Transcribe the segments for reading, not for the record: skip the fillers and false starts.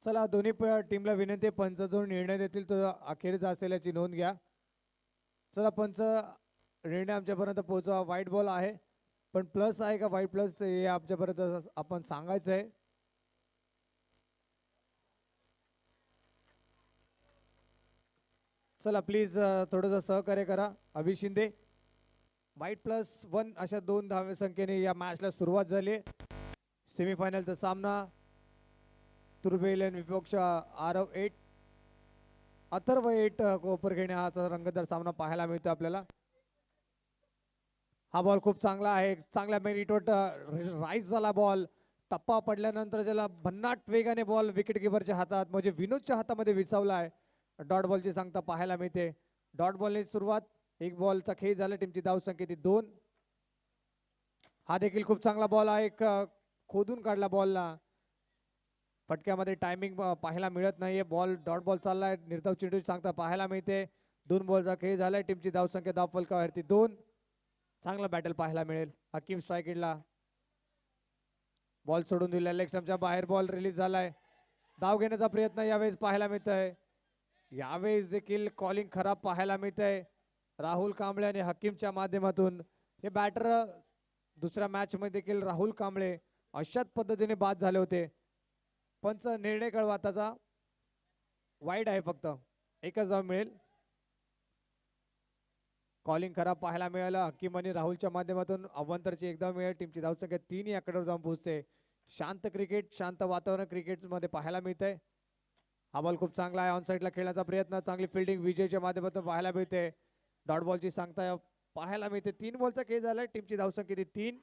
चला दोन्ही टीमला विनंती आहे, पंच जो निर्णय देतील तो अखेरचा असेल याची नोंद घ्या. चला पंच निर्णय आमच्यापर्यंत पोहोचवा. व्हाईट बॉल आहे पण प्लस आहे का व्हाईट प्लस हे आमच्यापर्यंत आपण सांगायचं आहे. चला प्लीज थोडंसं सहकार्य करा. अभि शिंदे. -1 अशा 2 धावे संख्येने या मॅचला सुरुवात झाली. सेमीफायनलचा सामना तुर्बेलन विपक्ष आरव 8 अथर्व 8 कोपरखेडणे हा रंगतदार सामना पाहायला मिळतो आपल्याला. हा बॉल खूप चांगला आहे, चांगल्या मेरिटवर राईज झाला बॉल. टप्पा पडल्यानंतर ज्याला भन्नाट वेगाने बॉल विकेट किपरच्या हातात म्हणजे विनोदच्या हातामध्ये विसावला आहे. डॉट बॉलची सांगता पाहायला मिळते. डॉट बॉलने सुरुवात, एक बॉलचा खेळ झाला. टीमची धावसंख्या ती 2. हा देखील खूप चांगला बॉल आहे, खोदून काढला बॉलला. फटक्यामध्ये टायमिंग पाहायला मिळत नाहीये. बॉल डॉट बॉल चाललाय, निर्धाव चेंडूची सांगता पाहायला मिळते. 2 बॉलचा खेळ झालाय. टीमची धावसंख्या धावफलकावरती 2. चांगला बॅटल पाहायला मिळेल. हकीम स्ट्राईकला बॉल सोडून दिला, लेग स्टंपच्या बाहेर बॉल रिलीज झालाय. धाव घेण्याचा प्रयत्न यावेळेस पाहायला मिळत आहे. यावेळेस देखील कॉलिंग खराब पाहायला मिळत आहे. राहुल कांबळे आणि हकीमच्या माध्यमातून हे बॅटर दुसऱ्या मॅच मध्ये देखील राहुल कांबळे अशाच पद्धतीने बाद झाले होते. पंच निर्णय कळवा त्याचा. वाईड आहे, फक्त एकच धाव मिळेल. कॉलिंग खराब पाहायला मिळालं. हकीम आणि राहुलच्या माध्यमातून अव्वंतरची एकदा मिळेल. टीमची धावसंख्या 3 या आकड्यावर जाऊन पोहोचते. शांत क्रिकेट, शांत वातावरण क्रिकेट मध्ये पाहायला मिळतंय. हा बॉल खूप चांगला आहे, ऑन साईडला खेळण्याचा प्रयत्न, चांगली फिल्डिंग विजयच्या माध्यमातून पाहायला मिळते. डॉट बॉलची सांगता पाहायला मिळते. 3 बॉलचा खेळ झालाय. टीमची धावसंख्या 3.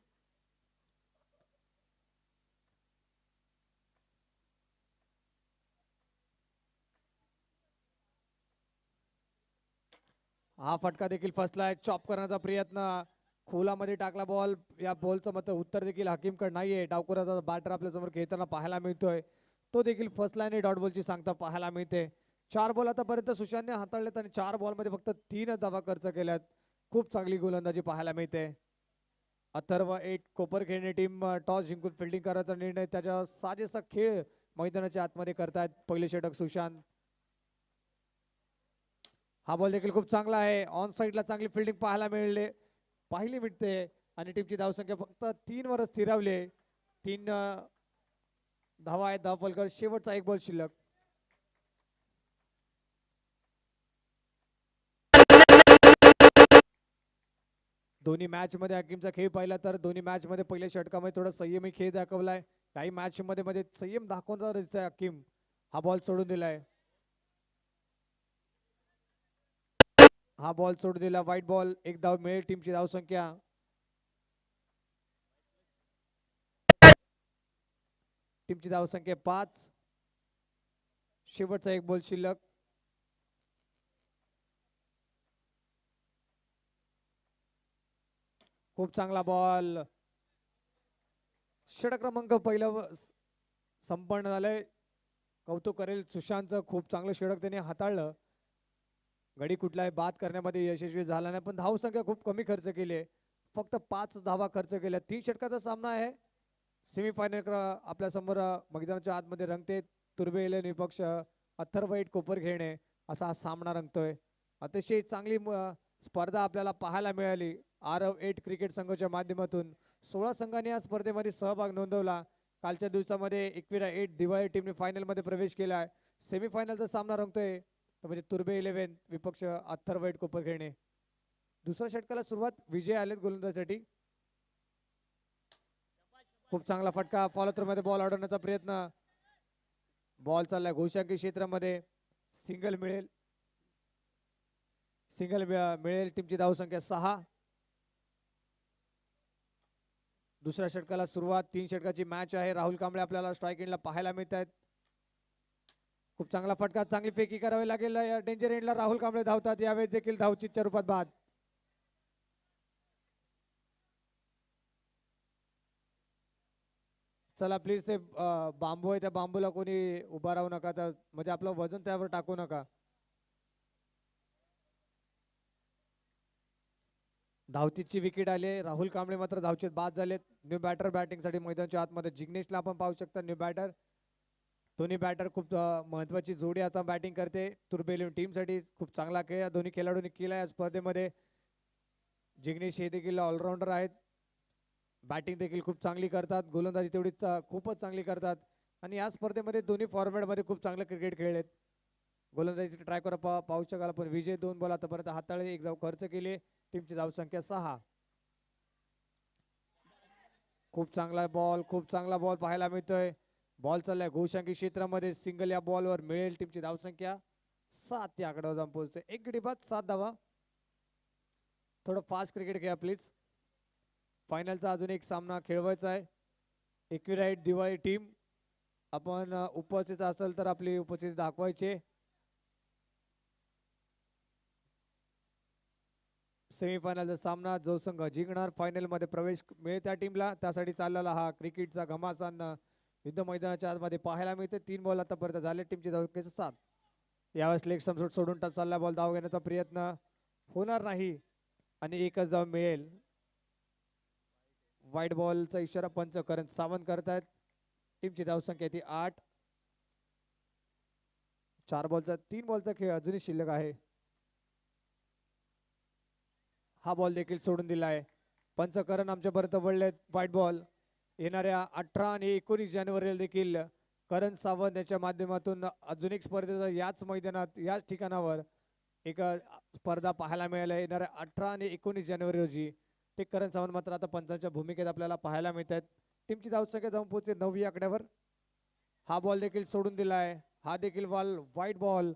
हा फटका देखील फसलाय. चॉप करण्याचा प्रयत्न, खोलामध्ये टाकला बॉल. या बॉलचं मात्र उत्तर देखील हकीमकडे नाहीये. डावकुराचा बॅटर आपल्या समोर खेळताना पाहायला मिळतोय, तो देखील फसला आणि डॉट बॉलची सांगता पाहायला मिळते. 4 बॉल आतापर्यंत सुशांतने हाताळलेत आणि 4 बॉलमध्ये फक्त 3 धावा खर्च केल्यात. खूप चांगली गोलंदाजी पाहायला मिळते. अथर्व 8 कोपरखेडणे टीम टॉस जिंकून फिल्डिंग करायचा निर्णय, त्याच्या साजेसा खेळ मैदानाच्या आतमध्ये करतायत पहिले षटक सुशांत. हा बॉल देखील खूप चांगला आहे. ऑन साईडला चांगली फिल्डिंग पाहायला मिळते आणि टीमची धावसंख्या फक्त 3 वर स्थिरावली. 3 धावा आहेत धावफलकावर. शेवटचा 1 बॉल शिल्लक. दोन्ही मॅच मध्ये हकीमचा खेळ पाहिला तर दोन्ही मॅच मध्ये पहिल्या षटकामध्ये थोडा संयमी खेळ दाखवलाय. काही मॅच मध्ये संयम दाखवणार दिसतोय हकीम. हा बॉल सोडून दिलाय. हा बॉल सोडून दिला. White ball. 1 धाव मिळेल. टीमची धावसंख्या टीमची धावसंख्या 5. शेवटचा 1 बॉल शिल्लक. खूप चांगला बॉल. षटक क्रमांक पहिला संपन्न झालंय. कौतुक करेल सुशांतचं, खूप चांगलं षटक त्याने हाताळलं. गडी कुठलाही बाद करण्यामध्ये यशस्वी झाला नाही, पण धावसंख्या खूप कमी खर्च केली आहे. फक्त 5 धावा खर्च केल्या. 3 षटकाचा सामना आहे. सेमीफायनल आपल्या समोर मैदानाच्या आतमध्ये रंगते. तुर्बेलन विपक्ष अथर्व 8 कोपरखेडणे असा हा सामना रंगतोय. अतिशय चांगली स्पर्धा आपल्याला पाहायला मिळाली. आरव 8 क्रिकेट संघाच्या माध्यमातून 16 संघांनी या स्पर्धेमध्ये सहभाग नोंदवला. कालच्या दिवसामध्ये एकविरा 8 दिवाळी टीमने फायनल मध्ये प्रवेश केला आहे. सेमीफायनलचा सामना रंगतोय म्हणजे तुर्बे 11 विपक्ष अथर्व 8 कोपरखेडणे. दुसऱ्या षटकाला सुरुवात विजय आलेत गोलंदाजीसाठी. खूप चांगला फटका. फॉलो मध्ये बॉल अडवण्याचा प्रयत्न. बॉल चाललाय घोषांकी क्षेत्रामध्ये. सिंगल मिळेल. सिंगल मिळेल. टीमची धावसंख्या 6. दुसऱ्या षटकाला सुरुवात. 3 षटकाची मॅच आहे. राहुल कांबळे आपल्याला स्ट्राईक एंडला पाहायला मिळत आहेत. खूप चांगला फटका. चांगली फेकी करावी लागेल. डेंजर एंडला राहुल कांबळे धावतात. यावेळेस देखील धावचीतच्या रूपात बाद. चला प्लीज ते बांबू आहे त्या बांबूला कोणी उभा राहू नका, तर म्हणजे आपलं वजन त्यावर टाकू नका. धावचीतची विकेट आली. राहुल कांबळे मात्र धावचीत बाद झालेत. न्यू बॅटर बॅटिंग साठी मैदानाच्या आतमध्ये जिग्नेशला आपण पाहू शकता. न्यू बॅटर दोन्ही बॅटर खूप महत्वाची जोडी आता बॅटिंग करते तुर्बेलियन टीमसाठी. खूप चांगला खेळ या दोन्ही खेळाडूंनी केला या स्पर्धेमध्ये. जिग्नेश हे देखील ऑलराऊंडर आहेत. बॅटिंग देखील खूप चांगली करतात, गोलंदाजी तेवढीच खूपच चांगली करतात. आणि या स्पर्धेमध्ये दोन्ही फॉर्मॅटमध्ये खूप चांगलं क्रिकेट खेळलेत. गोलंदाजीची ट्राय करा पाहू शकाल पण विजय 2 बॉल आतापर्यंत हाताळले, 1 धाव खर्च केली. टीमची धावसंख्या 6. खूप चांगला बॉल पाहायला मिळतोय. बॉल चाललाय घोषांकी क्षेत्रामध्ये, सिंगल या बॉलवर मिळेल. टीमची धावसंख्या 7 या आकड्यावर जाऊन पोहोचते. 1 गडी बाद 7 धावा. थोडं फास्ट क्रिकेट खेळा प्लीज. फायनलचा अजून एक सामना खेळवायचा आहे. इक्विराईट दिवाळी टीम आपण उपस्थित असेल तर आपली उपस्थिती दाखवायचे. सेमीफायनलचा सामना जो संघ जिंकणार फायनल मध्ये प्रवेश मिळेल त्या टीमला. त्यासाठी चाललेला हा क्रिकेटचा घमासान युद्ध मैदानाच्या आतमध्ये पाहायला मिळते. 3 बॉल आतापर्यंत झाले. टीमची धावसंख्या 7. यावेळेस लेग स्टंप सोडून चालला बॉल. धाव घेण्याचा प्रयत्न होणार नाही आणि एकच धाव मिळेल. वाईट बॉलचा इशारा पंच करण सावंत करतायत. टीमची धावसंख्या ती 8. 3 बॉलचा खेळ अजूनही शिल्लक आहे. हा बॉल देखील सोडून दिला आहे. पंचकरण आमच्यापर्यंत वळलेत. व्हाईट बॉल येणाऱ्या 18 आणि 19 जानेवारीला देखील करण सावंत याच्या माध्यमातून अजून एक स्पर्धेचा याच मैदानात याच ठिकाणावर एक स्पर्धा पाहायला मिळाली. येणाऱ्या 18 आणि 19 जानेवारी रोजी ते करण सावंत मात्र आता पंचांच्या भूमिकेत आपल्याला पाहायला मिळत आहेत. टीमची धावसंख्या जाऊन पोहोचते 9 या आकड्यावर. हा बॉल देखील सोडून दिलाय. हा देखील बॉल व्हाईट बॉल.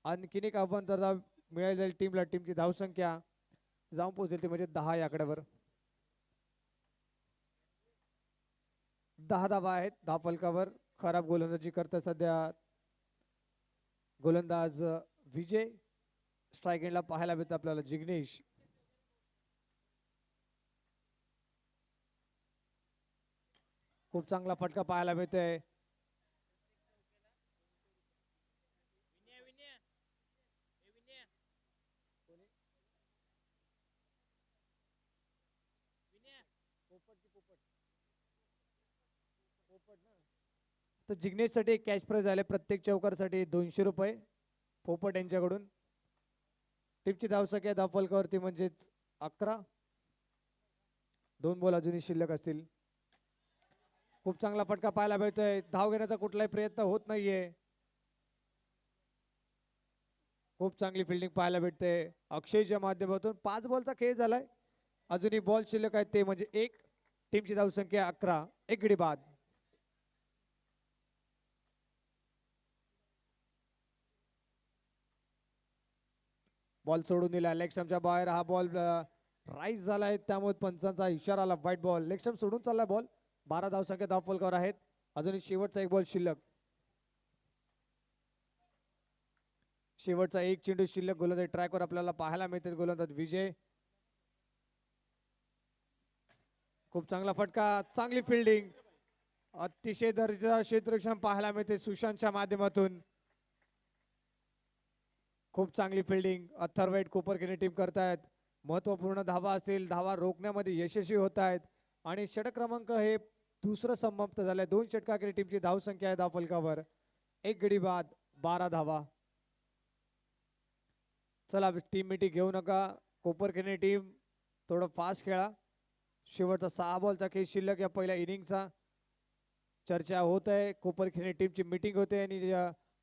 आणखीन एक आव्हान तर मिळाली जाईल टीमला. टीमची धावसंख्या जाऊन पोहोचेल ती म्हणजे 10 या आकड्यावर. 10 धावा आहेत धावफलकावर. खराब गोलंदाजी करता सध्या गोलंदाज विजय. स्ट्राईक एंडला पाहायला मिळतं आपल्याला जिग्नेश. खूप चांगला फटका पाहायला मिळतोय. तर जिग्नेशसाठी एक कॅश प्राइज झाले. प्रत्येक चौकारसाठी 200 रुपये पोपट यांच्याकडून. टीमची धावसंख्या धावफलकावरती म्हणजेच 11. 2 बॉल अजूनही शिल्लक असतील. खूप चांगला फटका पाहायला मिळतोय. धाव घेण्याचा कुठलाही प्रयत्न होत नाहीये. खूप चांगली फिल्डिंग पाहायला भेटते अक्षयच्या माध्यमातून. 5 बॉलचा खेळ झालाय. अजूनही बॉल शिल्लक आहेत ते म्हणजे 1. टीमची धावसंख्या 11. 1 गडी बाद. बॉल सोडून दिला लेग स्टंपच्या बाहेर. हा बॉल राईज झालाय त्यामुळे पंचांचा इशारा आला व्हाईट बॉल. लेग स्टंप सोडून चालला बॉल. 12 धावसंख्या धावफलकावर आहेत. अजूनही शेवटचा 1 बॉल शिल्लक. शेवटचा 1 चेंडू शिल्लक. गोलंदाज ट्रॅकवर आपल्याला पाहायला मिळते. गोलंदाज विजय. खूप चांगला फटका. चांगली फिल्डिंग. अतिशय दर्जेदार क्षेत्ररक्षण पाहायला मिळते सुशांतच्या माध्यमातून. खूप चांगली फिल्डिंग अथर्वेट कोपरखेडे टीम करतायत. महत्वपूर्ण धावा असतील धावा रोखण्यामध्ये यशस्वी होत आहेत. आणि षटक क्रमांक हे दुसरं समाप्त झालंय. 2 षटकांकिरी टीमची धावसंख्या आहे धावफलकावर. 1 गडी बाद 12 धावा. चला टीम मिठी घेऊ नका. कोपरखेडे टीम थोडं फास्ट खेळा. शेवटचा 6 बॉलचा खेळ शिल्लक या पहिल्या इनिंगचा. चर्चा होत आहे. कोपरखेडे टीमची मीटिंग होते आणि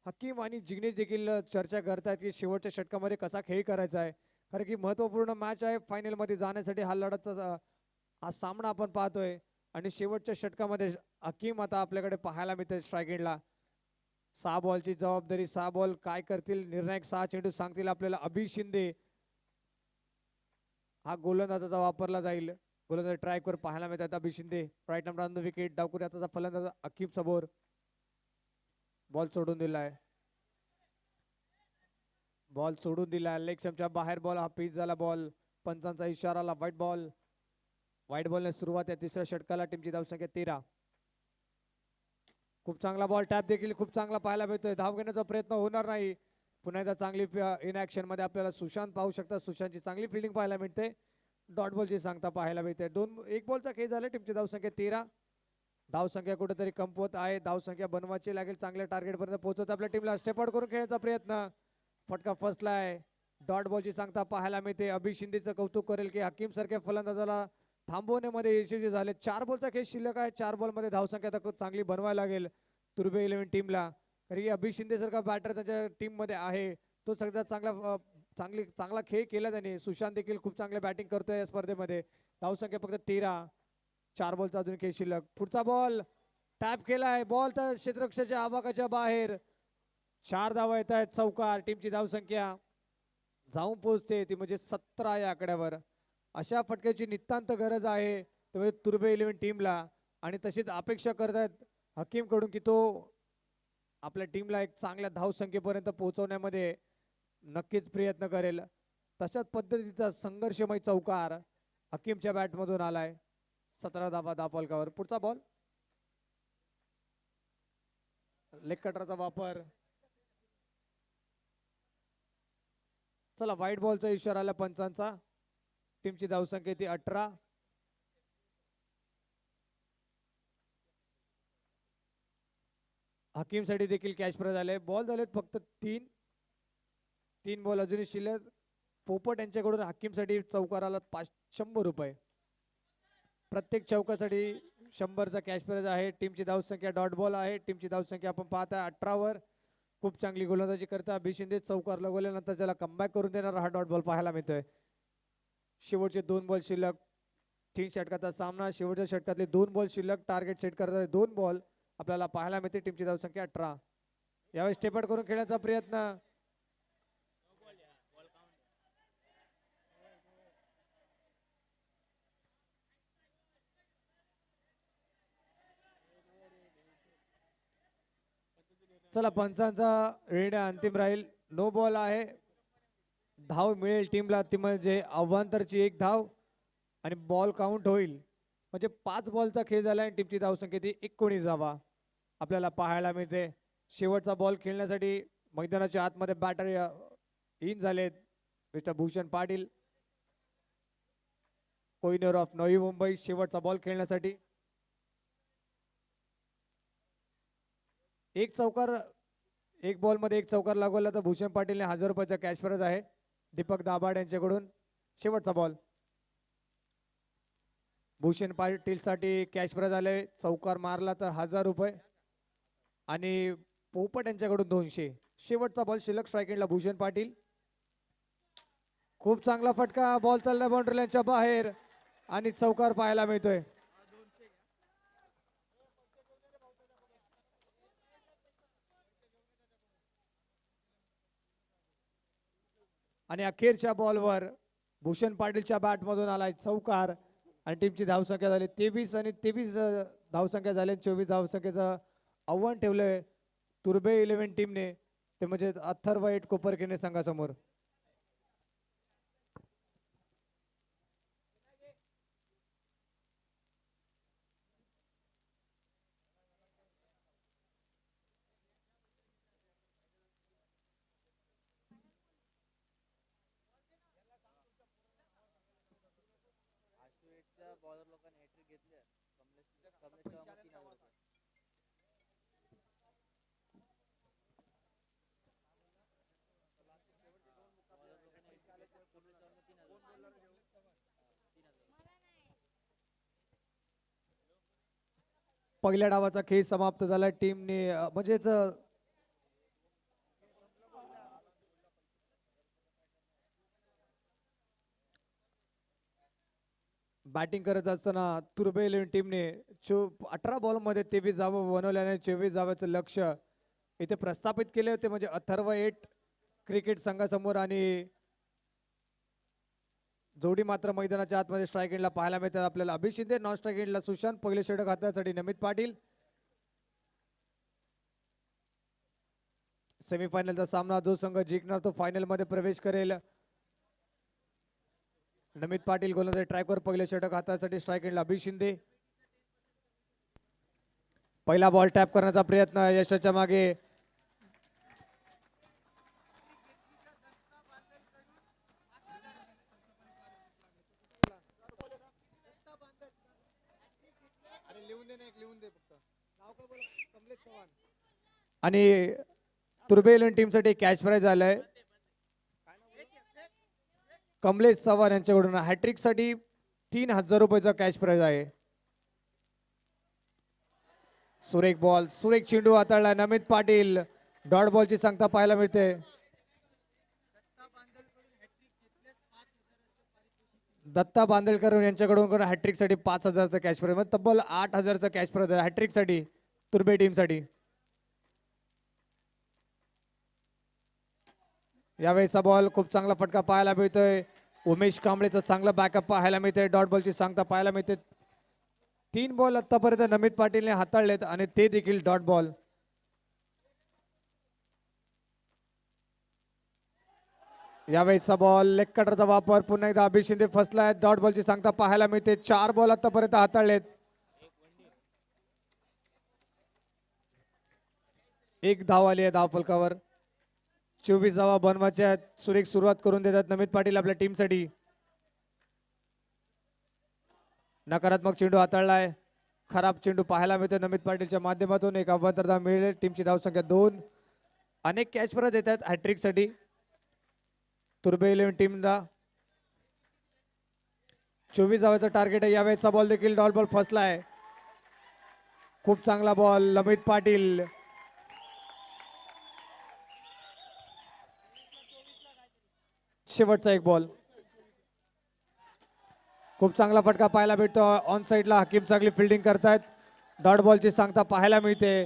हकीम आणि जिग्नेश देखील चर्चा करतात की शेवटच्या षटकामध्ये कसा खेळ करायचा आहे. कारण की महत्वपूर्ण मॅच आहे. फायनल मध्ये जाण्यासाठी हा लढतचा हा सामना आपण पाहतोय. आणि शेवटच्या षटकामध्ये हकीम आता आपल्याकडे पाहायला मिळते स्ट्राईक एंडला. 6 बॉलची जबाबदारी. 6 बॉल काय करतील निर्णायक 6 चेंडू सांगतील आपल्याला अभि शिंदे. हा गोलंदाजाचा वापरला जाईल. गोलंदाज ट्रॅकवर पाहायला मिळतात Abhi Shinde. Right number on the wicket. डावकुऱ्याचा फलंदाज हकीम समोर. बॉल सोडून दिलाय. बॉल सोडून दिला लेग स्टंपच्या बाहेर. बॉल हा पिच झाला बॉल. पंचांचा इशाराला व्हाईट बॉल. व्हाईट बॉलने सुरुवात या तिसऱ्या षटकाला. टीमची धावसंख्या 13. खूप चांगला बॉल टॅप देखील खूप चांगला पाहायला मिळतोय. धाव घेण्याचा प्रयत्न होणार नाही. पुन्हा एकदा चांगली इन ऍक्शन मध्ये आपल्याला सुशांत पाहू शकता. सुशांतची चांगली फिल्डिंग पाहायला मिळते. डॉट बॉलची सांगता पाहायला मिळते. 1 बॉलचा खेळ झाला. टीमची धावसंख्या 13. धावसंख्या कुठेतरी कमवत आहे, धावसंख्या बनवायची लागेल, चांगल्या टार्गेट पर्यंत पोहोचत आपल्या टीमला स्टेप आउट करून खेळण्याचा प्रयत्न. फटका फसलाय. डॉट बॉलची सांगता पाहायला मिळते. अभि शिंदेचं कौतुक करेल की हकीम सारख्या फलंदाजाला थांबवण्यामध्ये यशस्वी झाले. 4 बॉलचा खेळ शिल्लक आहे. 4 बॉलमध्ये धावसंख्या आता खूप चांगली बनवायला लागेल तुर्बे 11 टीमला. कारण की अभि शिंदे सारखा बॅटर त्यांच्या टीम मध्ये आहे. तो सगळ्यात चांगला खेळ केला त्याने. सुशांत देखील खूप चांगल्या बॅटिंग करतोय या स्पर्धेमध्ये. धावसंख्या फक्त 13. 4 बॉलचा अजून खेळ शिल्लक. पुढचा बॉल टॅप केलाय. बॉल तर क्षेत्ररक्षणाच्या आवाकाच्या बाहेर. 4 धावा येत आहेत. चौकार. टीमची धावसंख्या जाऊन पोहोचते ती म्हणजे 17 या आकड्यावर. अशा फटक्याची नितांत गरज आहे तुर्बे 11 टीमला. आणि तशीच अपेक्षा करतात हकीम कडून की तो आपल्या टीमला एक चांगल्या धावसंख्येपर्यंत पोहोचवण्यामध्ये नक्कीच प्रयत्न करेल. तशाच पद्धतीचा संघर्षमय चौकार हकीमच्या बॅट मधून आलाय. 17 धावा धावफलकावर. पुढचा बॉल लेग कटरचा वापर. चला व्हाईट बॉलचा इशारा आला पंचांचा. टीमची धावसंख्या ती 18. हकीमसाठी देखील कॅच प्राइज झाले. बॉल झालेत फक्त 3 बॉल अजूनही शिल्लक. पोपट यांच्याकडून हकीमसाठी चौकाराला 100 रुपये. प्रत्येक चौकासाठी 100चा कॅश प्राइज आहे. टीमची धावसंख्या डॉट बॉल आहे. टीमची धावसंख्या आपण पाहताय 18 वर. खूप चांगली गोलंदाजी करता अभि शिंदे. चौकार लगवल्यानंतर त्याला कमबॅक करून देणारा हा डॉट बॉल पाहायला मिळतोय. शेवटचे 2 बॉल शिल्लक. 3 षटकाचा सामना. शेवटच्या षटकातले 2 बॉल शिल्लक. टार्गेट सेट करणारे 2 बॉल आपल्याला पाहायला मिळते. टीमची धावसंख्या 18. यावेळी स्टेप आउट करून खेळण्याचा प्रयत्न. चला पंचांचा निर्णय अंतिम राहील. नो बॉल आहे. धाव मिळेल टीमला ती म्हणजे अव्वांतरची 1 धाव आणि बॉल काउंट होईल. म्हणजे 5 बॉलचा खेळ झाला आणि टीमची धावसंख्या ती 19 धावा आपल्याला पाहायला मिळते. शेवटचा बॉल खेळण्यासाठी मैदानाच्या आतमध्ये बॅटर इन झालेत. मिस्टर भूषण पाटील कोहिनूर ऑफ नवी मुंबई शेवटचा बॉल खेळण्यासाठी. एक बॉल मध्ये 1 चौकार लागवला तर भूषण पाटीलने 1000 रुपयाचा कॅश प्राइज आहे. दीपक दाभाड यांच्याकडून शेवटचा बॉल. भूषण पाटील साठी कॅश प्राइज आले. चौकार मारला तर 1000 रुपये आणि पोपट यांच्याकडून 200. शेवटचा बॉल शिल्लक. स्ट्राइक एंडला भूषण पाटील. खूप चांगला फटका. बॉल चालला बाउंड्री लाईनच्या बाहेर आणि चौकार पाहायला मिळतोय. आणि अखेरच्या बॉलवर भूषण पाटीलच्या बॅट मधून आलाय चौकार आणि टीमची धावसंख्या झाली 23 आणि 23 धावसंख्या झाली. 24 धावसंख्येचं आव्हान ठेवलंय तुर्बे 11 टीमने. ते म्हणजे अथर्व एट कोपरखेने संघासमोर. बॉलर लोकांनी हॅट्रिक घेतली. कमलेश चव्हाण 3000 रुपये. पहिल्या डावाचा खेळ समाप्त झाला. टीमने म्हणजेच बॅटिंग करत असताना तुर्बे 11 टीमने 18 बॉल मध्ये 23 धावा बनवल्याने 24 धावाचं लक्ष इथे प्रस्थापित केले होते. म्हणजे अथर्व एट क्रिकेट संघासमोर आणि जोडी मात्र मैदानाच्या आतमध्ये स्ट्राइक एंडला पाहायला मिळतात आपल्याला. अभि शिंदे. नॉन स्ट्राइक एंडला सुशांत. पहिले षटक हातासाठी नमित पाटील. सेमीफायनलचा सामना जो संघ जिंकणार तो फायनल मध्ये प्रवेश करेल. नमित पाटील गोलंदाजी ट्रॅकवर. पहिले षटक हातासाठी स्ट्राइक एंडला अभि शिंदे. पहिला बॉल टॅप करण्याचा प्रयत्न यशाच्या मागे. लिहून दे. आणि तुर्बे इलेव्हन टीमसाठी कॅच प्राइज आलाय कमलेश चव्हाण यांच्याकडून हॅट्रिक साठी 3,000 रुपयाचा कॅच प्राइज आहे. सुरेख बॉल, सुरेख चेंडू हाताळला नमित पाटील. डॉट बॉलची सांगता पाहायला मिळते. दत्ता बांदेलकर यांच्याकडून हॅट्रिक साठी 5,000चा कॅच प्राइज, म्हणजे तब्बल 8,000चा कॅच प्राइज आहे हॅट्रिक साठी तुर्बे टीम साठी. यावेळेचा बॉल खूप चांगला फटका पाहायला मिळतोय. उमेश कांबळेचं चांगलं बॅकअप पाहायला मिळतंय. डॉट बॉलची सांगता पाहायला मिळते. 3 बॉल आतापर्यंत नमित पाटीलने हाताळलेत आणि ते देखील डॉट बॉल. यावेळेचा बॉल लेग कटरचा वापर पुन्हा एकदा अभिष शिंदे फसलाय. डॉट बॉलची सांगता पाहायला मिळते. 4 बॉल आतापर्यंत हाताळलेत. एक धाव आली आहे धावफलकावर. 24 धावा बनवायच्या आहेत. सुरेख सुरुवात करून देतात नमित पाटील आपल्या टीमसाठी. नकारात्मक चेंडू हाताळलाय. खराब चेंडू पाहायला मिळतो नमित पाटीलच्या माध्यमातून. एक अभ्यंतर धाव मिळेल. टीमची धावसंख्या 2. अनेक कॅच परत येतात हॅट्रिक साठी तुर्बे इलेव्हन टीमला. 24 धावाचं टार्गेट आहे. यावेळेचा बॉल देखील डॉट बॉल फसलाय. खूप चांगला बॉल नमित पाटील. शेवटचा एक बॉल. खूप चांगला फटका पाहायला भेटतो. ऑन साइडला हकीम चांगली फिल्डिंग करतायत. डॉट बॉलची सांगता पाहायला मिळते.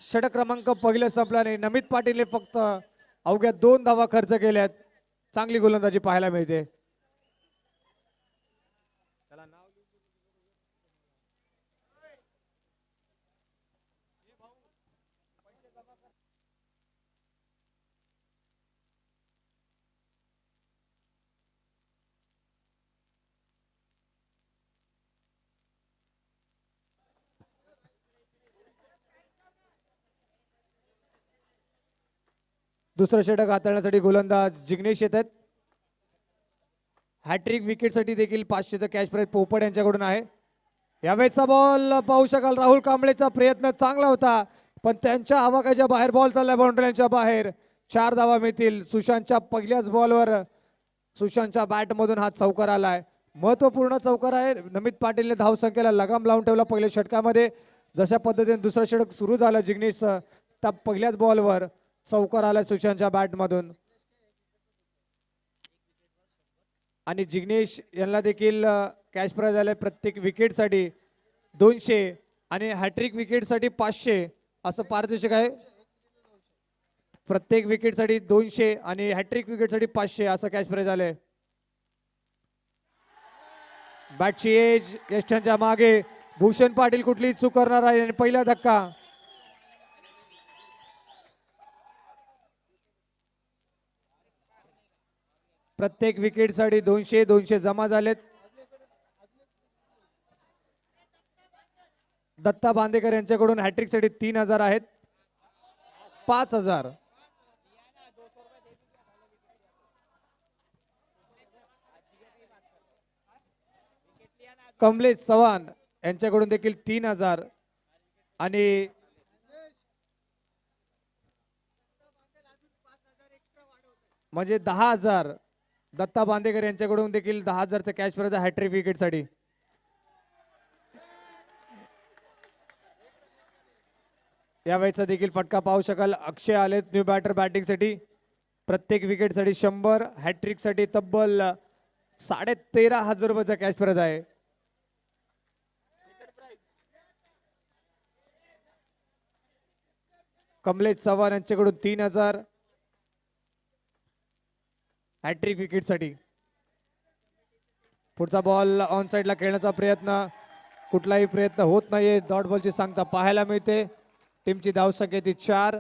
षटक क्रमांक पहिलं संपला नाही. नमित पाटीलने फक्त अवघ्या 2 धावा खर्च केल्यात. चांगली गोलंदाजी पाहायला मिळते. दुसरं षटक हाताळण्यासाठी गोलंदाज जिग्नेश येत आहेत. हॅट्रिक विकेटसाठी देखील 500चा कॅच प्राइज पोपट यांच्याकडून आहे. यावेळेचा बॉल पाहू शकाल. राहुल कांबळेचा प्रयत्न चांगला होता पण त्यांच्या आवाकाच्या बाहेर बॉल चाललाय. बाउंड्रीच्या बाहेर 4 धावा मिळतील. सुशांतच्या पहिल्याच बॉलवर सुशांतच्या बॅटमधून हा चौकार आलाय. महत्वपूर्ण चौकार आहे. नमित पाटीलने धावसंख्येला लगाम लावून ठेवला पहिल्या षटकामध्ये. जशा पद्धतीने दुसरं षटक सुरू झालं जिग्नेश त्या पहिल्याच बॉलवर चौकार आला सुशांतच्या बॅटमधून. आणि जिग्नेश यांना देखील कॅच प्राइज आले प्रत्येक विकेटसाठी 200 आणि हॅट्रिक विकेटसाठी 500 असं पारितोषिक आहे. प्रत्येक विकेटसाठी 200 आणि हॅट्रिक विकेटसाठी 500 असं कॅच प्राइज आले. बॅटची एज यष्टांच्या मागे. भूषण पाटील कुठली चूक करणार आहे आणि पहिला धक्का. प्रत्येक विकेटसाठी 200 जमा झालेत. दत्ता बांदेकर यांच्याकडून हॅट्रिकसाठी 3,000 आहेत. 5,000. कमलेश चव्हाण यांच्याकडून देखील 3,000 आणि म्हणजे 10,000. दत्ता बांदेकर यांच्याकडून देखील 10,000चा कॅश प्राइज हॅट्रिक विकेटसाठी. यावेळेचा देखील फटका पाहू शकाल. अक्षय आलेत न्यू बॅटर बॅटिंगसाठी. प्रत्येक विकेटसाठी 100. हॅट्रिकसाठी तब्बल 13,500 रुपयाचा कॅश प्राइज आहे. कमलेश चव्हाण यांच्याकडून 3,000 हॅट्रिक विकेटसाठी. पुढचा बॉल ऑन साइडला खेळण्याचा प्रयत्न. कुठलाही प्रयत्न होत नाहीये. डॉट बॉलची सांगता पाहायला मिळते. टीमची धावसंख्या ती 4.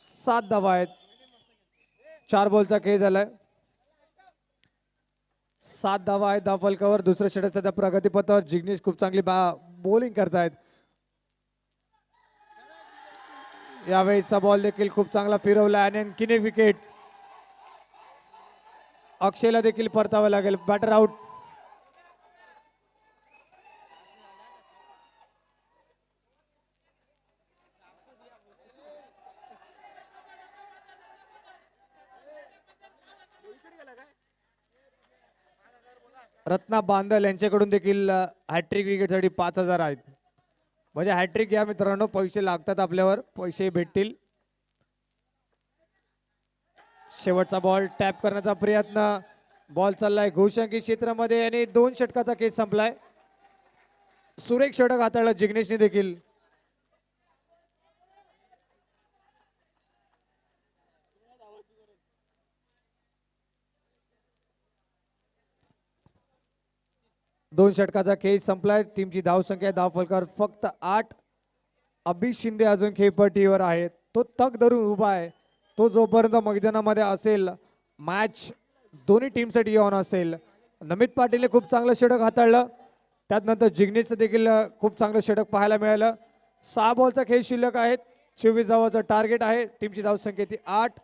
7 धावा आहेत. 4 बॉलचा खेळ झालाय. 7 धावा आहेत धावफलकावर. दुसऱ्या षटक सध्या प्रगतीपथावर. जिग्नेश खूप चांगली बॉलिंग करतायत. यावेळीचा बॉल देखील खूप चांगला फिरवला आणि आणखीन एक विकेट. अक्षयला देखील परतावं लागेल. Batter out. रत्ना बांदल यांच्याकडून देखील हॅट्रिक विकेटसाठी 5,000 आहेत. म्हणजे हॅट्रिक घ्या मित्रांनो, पैसे लागतात आपल्यावर, पैसे भेटतील. शेवटचा बॉल टॅप करण्याचा प्रयत्न, बॉल चाललाय घोषंकी क्षेत्रामध्ये आणि 2 षटकाचा केस संपलाय. सुरेख षटक हाताळलं जिग्नेशने देखील. दोन षटकाचा खेळ संपलाय. टीमची धावसंख्या धाव फलकावर फक्त 8. अभि शिंदे अजून खेळपट्टीवर आहेत. तो तग धरून उभा आहे. तो जोपर्यंत मैदानामध्ये असेल, मॅच दोन्ही टीमसाठी ऑन असेल. नमित पाटीलने खूप चांगलं षटक हाताळलं. त्यानंतर जिग्नेशचं देखील खूप चांगलं षटक पाहायला मिळालं. 6 बॉलचा खेळ शिल्लक आहेत. 24 धावाचं टार्गेट आहे. टीमची धावसंख्या ती 8.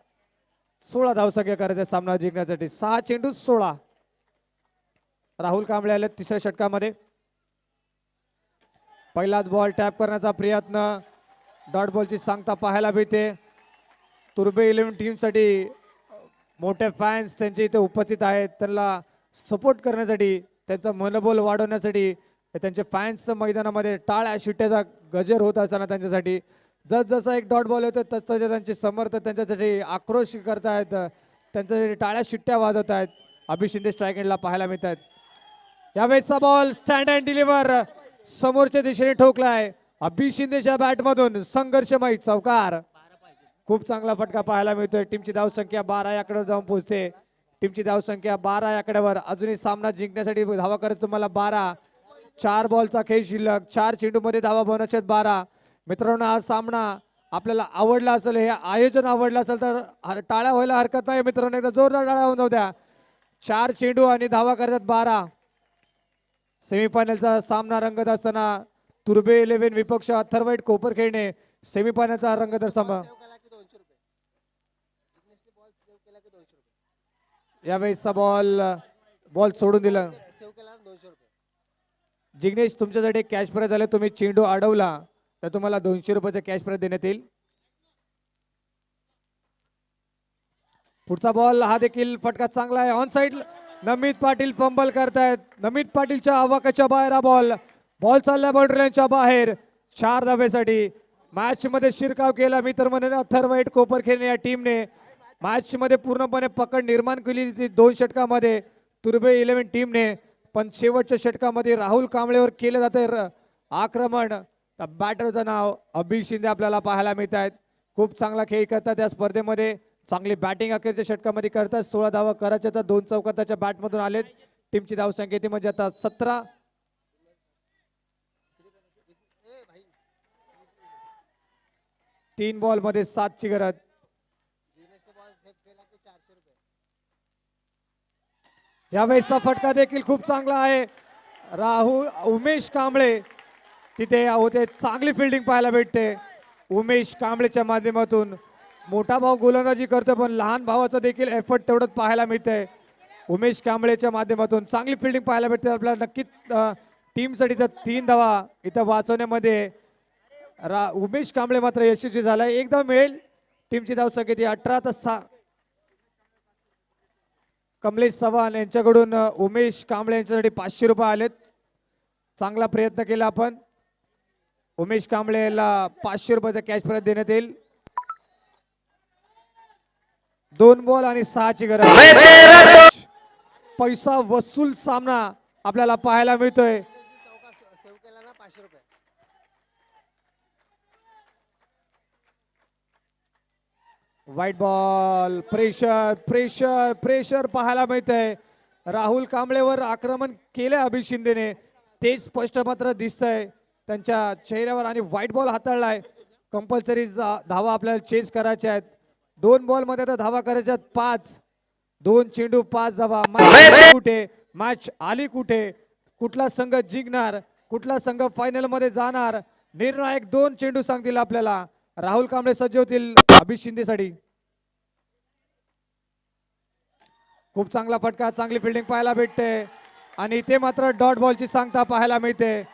16 धावसंख्या करायचा सामना जिंकण्यासाठी. 6 चेंडू 16. राहुल कांबळे आले तिसऱ्या षटकामध्ये. पहिलाच बॉल टॅप करण्याचा प्रयत्न, डॉट बॉलची सांगता पाहायला मिळते. तुर्बे 11 टीमसाठी मोठे फॅन्स त्यांचे इथे उपस्थित आहेत. त्यांना सपोर्ट करण्यासाठी, त्यांचं मनोबल वाढवण्यासाठी त्यांचे फॅन्स मैदानामध्ये टाळ्या शिट्ट्याचा गजर होत असताना त्यांच्यासाठी जसजसा एक डॉट बॉल होतो तसं त्यांचे समर्थक त्यांच्यासाठी आक्रोश करतायत, त्यांच्यासाठी टाळ्या शिट्ट्या वाजवत आहेत. अभि शिंदे स्ट्राईक एंडला पाहायला मिळत आहेत. यावेळेसचा बॉल स्टँड अँड डिलिव्हर समोरच्या दिशेने ठोकलाय. अभि शिंदेच्या बॅटमधून संघर्षमय चौकार. खूप चांगला फटका पाहायला मिळतोय. टीमची धावसंख्या 12 याकडे जाऊन पोहोचते. टीमची धावसंख्या 12 याकड्यावर. अजूनही सामना जिंकण्यासाठी धावा करत तुम्हाला 12. 4 बॉलचा खेळ शिल्लक. 4 चेंडूमध्ये धावा बनवण्यात 12. मित्रांनो, हा सामना आपल्याला आवडला असेल, हे आयोजन आवडलं असेल तर टाळ्या व्हायला हरकत नाही मित्रांनो. एकदा जोरदार टाळ्या होऊन जाऊ द्या. 4 चेंडू आणि धावा करतात 12. सेमीफायनलचा सामना रंगत असताना तुर्बे 11 विपक्ष अथर्वैट कोपर खेळणे सेमीफायनलचा रंगत सामना. यावेळेसचा बॉल सोडून दिला. जिग्नेश, तुमच्यासाठी कॅश प्राइज झाले. तुम्ही चेंडू अडवला तर तुम्हाला 200 रुपयाचा कॅश प्राइज देण्यात येईल. पुढचा बॉल हा देखील फटका चांगला आहे. On side Namit Patil fumble करतायत. नमित पाटीलच्या आवाकाच्या बाहेर हा बॉल चालला बाउंड्री लाईनच्या बाहेर. 4 धावेसाठी मॅच मध्ये शिरकाव केला मित्र म्हणून अथर्वैट कोपरखेडणे या टीमने. मॅच मध्ये पूर्णपणे पकड निर्माण केली 2 षटकामध्ये तुर्बे 11 टीमने. पण शेवटच्या षटकामध्ये राहुल कांबळेवर केलं जाते आक्रमण. बॅटरचं नाव अभि शिंदे आपल्याला पाहायला मिळत आहेत. खूप चांगला खेळ करतात या स्पर्धेमध्ये. चांगली बॅटिंग अखेरच्या षटकामध्ये करतात. 16 धावा करायच्या तर 2 चौकार त्याच्या बॅटमधून आलेत. टीमची धावसंख्या ती म्हणजे आता 17. 3 बॉल मध्ये 7 ची गरज. यावेळेसचा फटका देखील खूप चांगला आहे. उमेश कांबळे तिथे होते. चांगली फिल्डिंग पाहायला भेटते उमेश कांबळेच्या माध्यमातून. मोठा भाऊ गोलंदाजी करतो पण लहान भावाचा देखील एफर्ट तेवढंच पाहायला मिळतंय. उमेश कांबळेच्या माध्यमातून चांगली फिल्डिंग पाहायला भेटते आपल्याला. नक्कीच टीमसाठी तर 3 धावा इथं वाचवण्यामध्ये उमेश कांबळे मात्र यशस्वी झालाय. एकदा मिळेल. टीमची धावसंख्या ती 18 तर 6. कमलेश चव्हाण यांच्याकडून उमेश कांबळे यांच्यासाठी 500 रुपये आलेत. चांगला प्रयत्न केला आपण. उमेश कांबळे याला 500 रुपयाचा कॅश प्राइज देण्यात येईल. 2 बॉल आणि 6 ची गरज. पैसा वसूल सामना आपल्याला पाहायला मिळतोय. White ball. Pressure pressure pressure पाहायला मिळतंय. राहुल कांबळेवर आक्रमण केले अभि शिंदेने, ते स्पष्ट मात्र दिसतंय त्यांच्या चेहऱ्यावर. आणि व्हाईट बॉल हाताळलाय. कंपल्सरी धावा आपल्याला चेस करायच्या आहेत. 2 बॉल मध्ये तर धावा करायच्या 5. 2 चेंडू 5 धावा. कुठे मॅच आली, कुठे कुठला संघ जिंकणार, कुठला संघ फायनल मध्ये जाणार, निर्णायक 2 चेंडू सांगतील आपल्याला. राहुल कांबळे सज्ज होतील अभि शिंदेसाठी. खूप चांगला फटका, चांगली फिल्डिंग पाहायला भेटते. आणि इथे मात्र डॉट बॉलची सांगता पाहायला मिळते.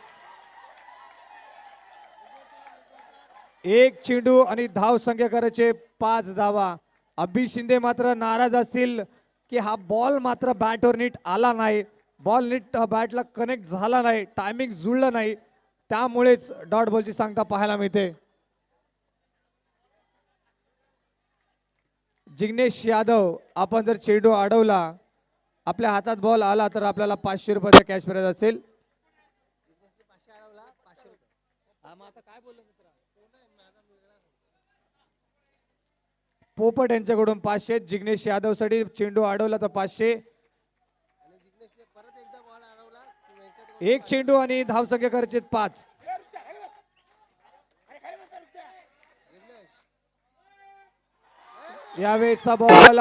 1 चेंडू आणि धाव संख्या करायचे 5 धावा. अभि शिंदे मात्र नाराज असतील की हा बॉल मात्र बॅटवर नीट आला नाही, बॉल नीट बॅटला कनेक्ट झाला नाही, टायमिंग जुळलं नाही, त्यामुळेच डॉट बॉलची सांगता पाहायला मिळते. जिग्नेश यादव, आपण जर चेंडू अडवला, आपल्या हातात बॉल आला तर आपल्याला 500 रुपयाचा कॅश प्राइज असेल. पोपट यांच्याकडून 500, जिग्नेश यादव साठी चेंडू अडवला तर 500. एक चेंडू आणि धावसंख्या करायचे 5. यावेळेचा बॉल